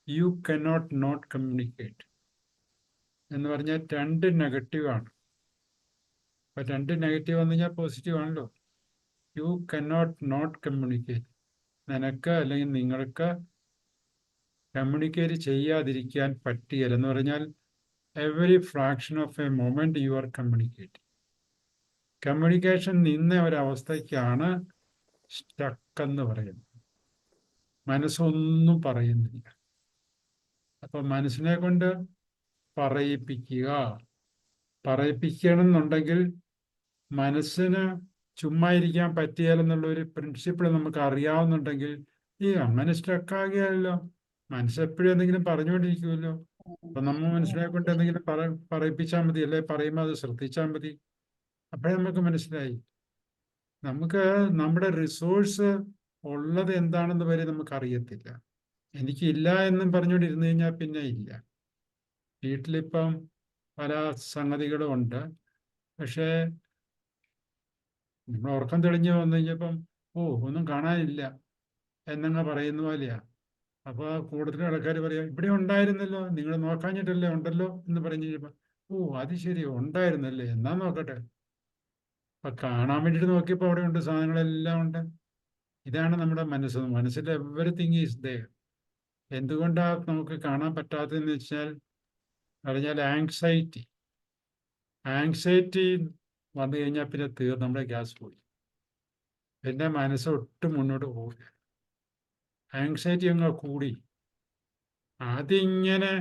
U cannot not communicate എന്ന് പറഞ്ഞാൽ രണ്ട് നെഗറ്റീവാണ്. അപ്പം രണ്ട് നെഗറ്റീവ് വന്നു കഴിഞ്ഞാൽ പോസിറ്റീവ് ആണല്ലോ. യു കനോട്ട് നോട്ട് കമ്മ്യൂണിക്കേറ്റ്, നിനക്ക് അല്ലെങ്കിൽ നിങ്ങൾക്ക് കമ്മ്യൂണിക്കേറ്റ് ചെയ്യാതിരിക്കാൻ പറ്റുകയില്ലെന്ന് പറഞ്ഞാൽ every fraction of A moment you are communicate. Communication നിന്ന ഒരവസ്ഥയ്ക്കാണ് സ്റ്റക്ക് എന്ന് പറയുന്നത്. മനസ്സൊന്നും പറയുന്നില്ല. അപ്പൊ മനസ്സിനെ കൊണ്ട് പറയിപ്പിക്കണം എന്നുണ്ടെങ്കിൽ മനസ്സിന് ചുമ്മാ ഇരിക്കാൻ പറ്റിയാലെന്നുള്ള ഒരു പ്രിൻസിപ്പിൾ നമുക്ക് അറിയാവുന്നുണ്ടെങ്കിൽ അങ്ങനെ സ്റ്റക്കാകിയാലോ, മനസ്സെപ്പോഴും എന്തെങ്കിലും പറഞ്ഞുകൊണ്ടിരിക്കുമല്ലോ. അപ്പൊ നമ്മൾ മനസ്സിനെ കൊണ്ട് എന്തെങ്കിലും പറയിപ്പിച്ചാൽ മതി, അല്ലെ പറയുമ്പോൾ അത് ശ്രദ്ധിച്ചാൽ മതി. അപ്പോഴേ നമുക്ക് മനസ്സിലായി നമുക്ക് നമ്മുടെ റിസോഴ്സ് ഉള്ളത് എന്താണെന്ന് വരെ നമുക്ക് അറിയത്തില്ല. എനിക്കില്ല എന്നും പറഞ്ഞുകൊണ്ടിരുന്നു കഴിഞ്ഞാൽ പിന്നെ ഇല്ല. വീട്ടിലിപ്പം പല സംഗതികളും ഉണ്ട്, പക്ഷേ നമ്മൾ ഉറക്കം തെളിഞ്ഞ് വന്നു കഴിഞ്ഞപ്പം ഒന്നും കാണാനില്ല എന്നങ്ങ് പറയുന്ന പോലെയാ. അപ്പോൾ കൂടുതൽ ആൾക്കാർ പറയാം ഇവിടെ ഉണ്ടായിരുന്നല്ലോ, നിങ്ങൾ നോക്കാഞ്ഞിട്ടല്ലേ ഉണ്ടല്ലോ എന്ന് പറഞ്ഞു കഴിഞ്ഞപ്പോൾ അത് ശരി ഉണ്ടായിരുന്നല്ലേ, എന്നാ നോക്കട്ടെ. അപ്പൊ കാണാൻ വേണ്ടിയിട്ട് നോക്കിയപ്പോൾ അവിടെ ഉണ്ട്, സാധനങ്ങളെല്ലാം ഉണ്ട്. ഇതാണ് നമ്മുടെ മനസ്സിൽ എവറിത്തിങ് ഈസ് ദെയർ. എന്തുകൊണ്ടാണ് നമുക്ക് കാണാൻ പറ്റാത്തതെന്ന് പറഞ്ഞാൽ ആങ്സൈറ്റി വന്നു കഴിഞ്ഞാൽ പിന്നെ നമ്മുടെ ഗ്യാസ് പോയി, പിന്നെ മനസ്സ് ഒട്ടും മുന്നോട്ട് പോകില്ല. ആങ്സൈറ്റി അങ്ങ് കൂടി അതിങ്ങനെ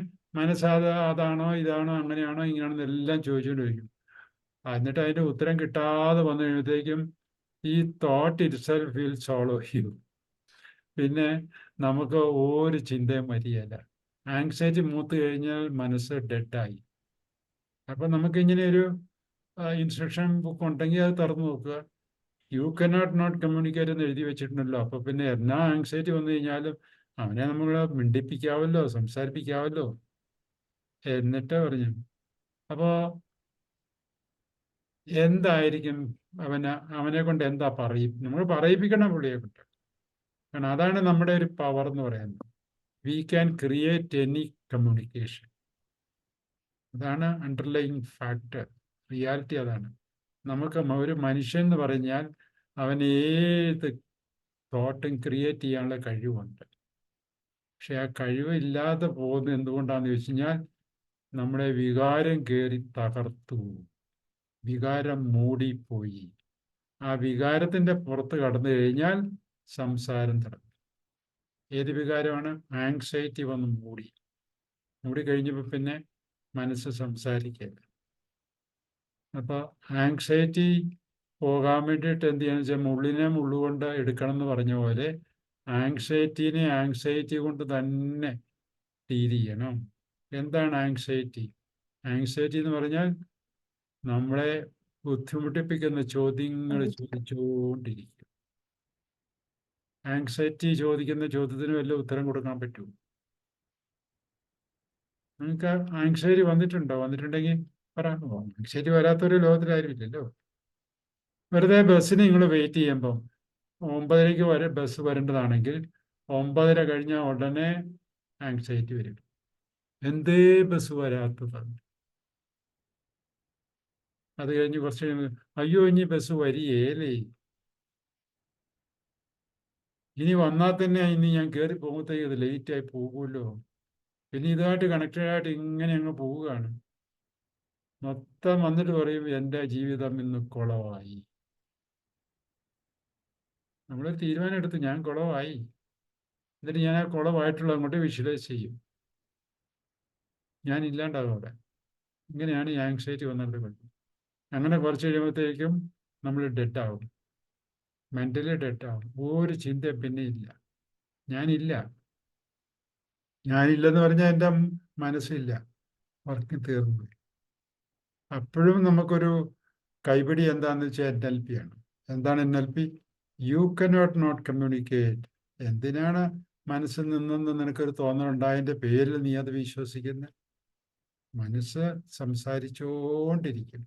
അതാണോ ഇതാണോ അങ്ങനെയാണോ ഇങ്ങനെയാണെന്ന് എല്ലാം ചോദിച്ചുകൊണ്ട് വയ്ക്കും. എന്നിട്ട് അതിൻ്റെ ഉത്തരം കിട്ടാതെ വന്നു കഴിയുമ്പോഴത്തേക്കും ഈ thought itself will solve you. പിന്നെ നമുക്ക് ഒരു ചിന്തയും വരികയില്ല. ആങ്സൈറ്റി മൂത്ത് കഴിഞ്ഞാൽ മനസ്സ് ഡെഡായി. അപ്പം നമുക്കിങ്ങനെ ഒരു ഇൻസ്ട്രക്ഷൻ ബുക്ക് ഉണ്ടെങ്കിൽ അത് തുറന്നു നോക്കുക. യു കനോട്ട് നോട്ട് കമ്മ്യൂണിക്കേറ്റ് എന്ന് എഴുതി വെച്ചിട്ടുണ്ടല്ലോ. അപ്പൊ പിന്നെ എന്നാ ആങ്സൈറ്റി വന്നു കഴിഞ്ഞാലും അവനെ നമ്മൾ മിണ്ടിപ്പിക്കാവല്ലോ, സംസാരിപ്പിക്കാവല്ലോ എന്നിട്ട് പറഞ്ഞു. അപ്പോ എന്തായിരിക്കും അവനെ കൊണ്ട് എന്താ നമ്മൾ പറയിപ്പിക്കണം പുള്ളിയെ കൊണ്ട്. കാരണം അതാണ് നമ്മുടെ ഒരു പവർ എന്ന് പറയുന്നത്. We can create any communication. അതാണ് അണ്ടർലൈങ് ഫാക്ടർ. റിയാലിറ്റി അതാണ്. നമുക്ക് ഒരു മനുഷ്യൻ എന്ന് പറഞ്ഞാൽ അവന് ഏത് തോട്ടും ക്രിയേറ്റ് ചെയ്യാനുള്ള കഴിവുണ്ട്. പക്ഷെ ആ കഴിവ് ഇല്ലാതെ പോകുന്നത് എന്തുകൊണ്ടാണെന്ന് ചോദിച്ചു കഴിഞ്ഞാൽ നമ്മുടെ വികാരം കയറി തകർത്തു, വികാരം മൂടിപ്പോയി. ആ വികാരത്തിന്റെ പുറത്ത് കടന്നു കഴിഞ്ഞാൽ സംസാരം തുടങ്ങും. ഏത് വികാരമാണ്? ആങ്സൈറ്റി വന്ന് മൂടി കഴിഞ്ഞപ്പോൾ പിന്നെ മനസ്സ് സംസാരിക്കില്ല. അപ്പോൾ ആങ്സൈറ്റി പോകാൻ വേണ്ടിയിട്ട് എന്ത് ചെയ്യാന്ന് വെച്ചാൽ മുള്ളിനെ മുള്ളുകൊണ്ട് എടുക്കണം എന്ന് പറഞ്ഞ പോലെ ആങ്സൈറ്റി കൊണ്ട് തന്നെ ഡീൽ ചെയ്യണം. എന്താണ് ആങ്സൈറ്റി? ആങ്സൈറ്റി എന്ന് പറഞ്ഞാൽ നമ്മളെ ബുദ്ധിമുട്ടിപ്പിക്കുന്ന ചോദ്യങ്ങൾ ചോദിച്ചുകൊണ്ടിരിക്കും. ആങ്സൈറ്റി ചോദിക്കുന്ന ചോദ്യത്തിന് വല്ല ഉത്തരം കൊടുക്കാൻ പറ്റുമോ? നിങ്ങൾക്ക് ആങ്സൈറ്റി വന്നിട്ടുണ്ടെങ്കിൽ പറയാമോ? ആങ്സൈറ്റി വരാത്തൊരു ലോകത്തിലായിരുന്നില്ലല്ലോ. വെറുതെ ബസ്സിന് നിങ്ങൾ വെയിറ്റ് ചെയ്യുമ്പം 9:30 ബസ് വരേണ്ടതാണെങ്കിൽ 9:30 കഴിഞ്ഞാൽ ഉടനെ ആങ്സൈറ്റി വരും. എന്തേ ബസ് വരാത്തതാണ്. അത് കഴിഞ്ഞ് കുറച്ച് കഴിയുമ്പോൾ അയ്യോ ഇനി ബസ് വരികേലേ, ഇനി വന്നാൽ തന്നെ ഇനി ഞാൻ കയറി പോകുമ്പോഴത്തേക്ക് അത് ലേറ്റായി പോകുമല്ലോ. പിന്നെ ഇതുമായിട്ട് കണക്റ്റഡ് ആയിട്ട് ഇങ്ങനെ അങ്ങ് പോവുകയാണ്. മൊത്തം വന്നിട്ട് പറയും എൻ്റെ ജീവിതം ഇന്ന് കുളമായി. നമ്മളൊരു തീരുമാനം എടുത്തു, ഞാൻ കുളമായി. എന്നിട്ട് ഞാൻ ആ കുളമായിട്ടുള്ള അങ്ങോട്ട് വിഷ്വലൈസ് ചെയ്യും. ഞാൻ ഇല്ലാണ്ടാകും അവിടെ. ഇങ്ങനെയാണ് ഈ ആങ്സൈറ്റി വന്നിട്ട് കൊണ്ട്. അങ്ങനെ കുറച്ച് കഴിയുമ്പോഴത്തേക്കും നമ്മൾ ഡെഡാവും, മെൻ്റലി ഡെഡാവും. ഒരു ചിന്ത പിന്നെ ഇല്ല. ഞാനില്ല. ഞാനില്ലെന്ന് പറഞ്ഞാൽ എൻ്റെ മനസ്സില്ല, വർക്ക് തീർന്നു. അപ്പോഴും നമുക്കൊരു കൈപിടി എന്താണെന്ന് വെച്ചാൽ NLP ആണ്. എന്താണ് NLP? You cannot not communicate. എന്തിനാണ് മനസ്സിൽ നിന്നൊന്ന് നിനക്കൊരു തോന്നലുണ്ടായതിൻ്റെ പേരിൽ നീ അത് വിശ്വസിക്കുന്നത്? മനസ്സ് സംസാരിച്ചുകൊണ്ടിരിക്കും.